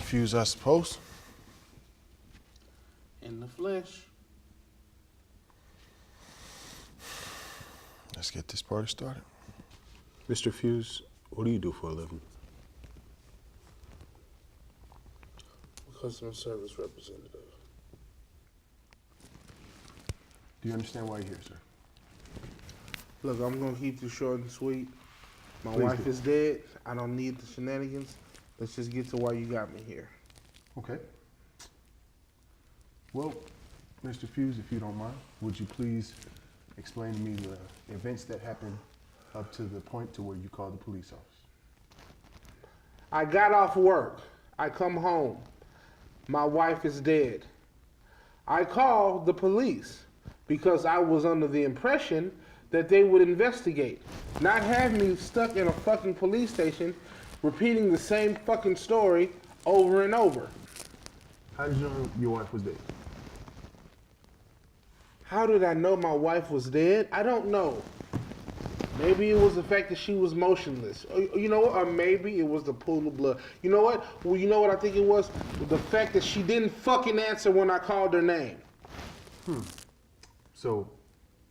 Fuse, I suppose. In the flesh. Let's get this party started. Mr. Fuse, what do you do for a living? Customer service representative. Do you understand why you're here, sir? Look, I'm gonna keep this short and sweet. My Please wife do. is dead. I don't need the shenanigans. Let's just get to why you got me here. Okay. Well, Mr. Fuse, if you don't mind, would you please explain to me the events that happened up to the point to where you called the police officer? I got off work. I come home. My wife is dead. I called the police because I was under the impression that they would investigate, not have me stuck in a fucking police station repeating the same fucking story over and over. How did you know your wife was dead? How did I know my wife was dead? I don't know. Maybe it was the fact that she was motionless. You know what? Or maybe it was the pool of blood. You know what? Well, you know what I think it was? The fact that she didn't fucking answer when I called her name. So,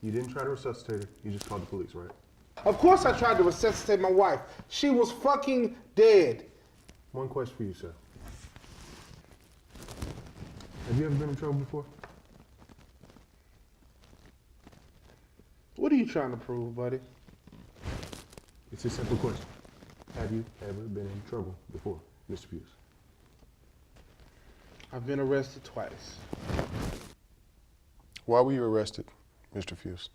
you didn't try to resuscitate her, you just called the police, right? Of course I tried to resuscitate my wife. She was fucking dead. One question for you, sir. Have you ever been in trouble before? What are you trying to prove, buddy? It's a simple question. Have you ever been in trouble before, Mr. Fuse? I've been arrested twice. Why were you arrested, Mr. Fuse?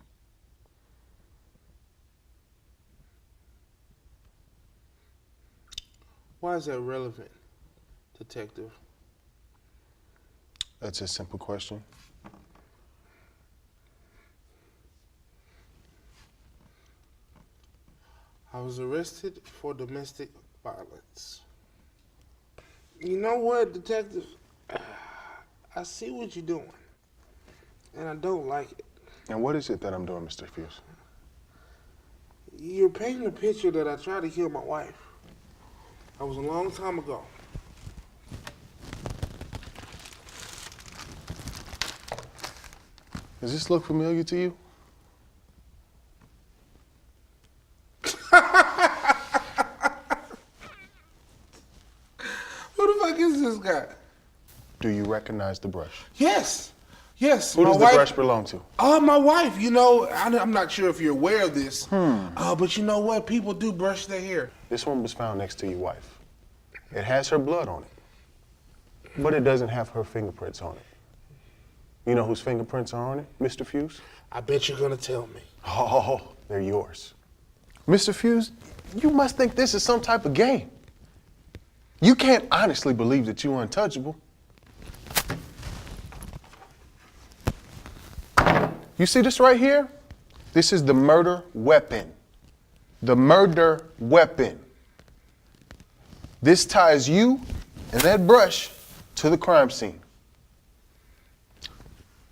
Why is that relevant, detective? That's a simple question. I was arrested for domestic violence. You know what, detective? I see what you're doing, and I don't like it. And what is it that I'm doing, Mr. Fuse? You're painting a picture that I tried to kill my wife. That was a long time ago. Does this look familiar to you? Who the fuck is this guy? Do you recognize the brush? Yes, yes. Who my does wife, the brush belong to? My wife. You know, I'm not sure if you're aware of this. But you know what? People do brush their hair. This one was found next to your wife. It has her blood on it, but it doesn't have her fingerprints on it. You know whose fingerprints are on it, Mr. Fuse? I bet you're gonna tell me. Oh, they're yours. Mr. Fuse, you must think this is some type of game. You can't honestly believe that you're untouchable. You see this right here? This is the murder weapon. The murder weapon. This ties you and that brush to the crime scene.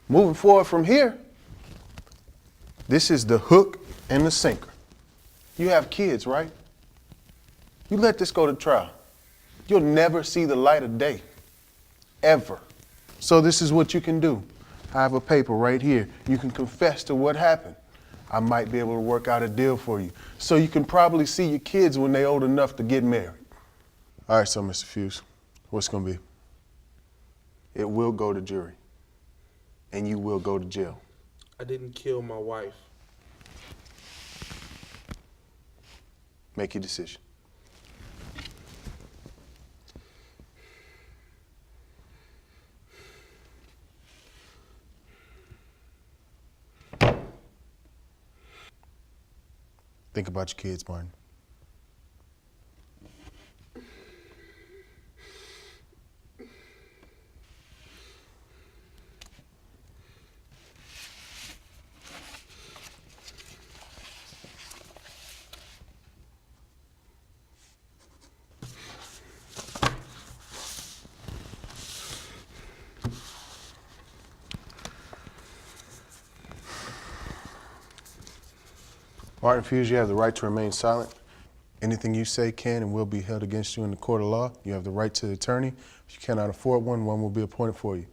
Moving forward from here, this is the hook and the sinker. You have kids, right? You let this go to trial. You'll never see the light of day, ever. So this is what you can do. I have a paper right here. You can confess to what happened. I might be able to work out a deal for you. So you can probably see your kids when they're old enough to get married. All right, so Mr. Fuse, what's gonna be? It will go to jury, and you will go to jail. I didn't kill my wife. Make your decision. Think about your kids, Martin. Martin Fuse, you have the right to remain silent. Anything you say can and will be held against you in the court of law. You have the right to an attorney. If you cannot afford one, one will be appointed for you.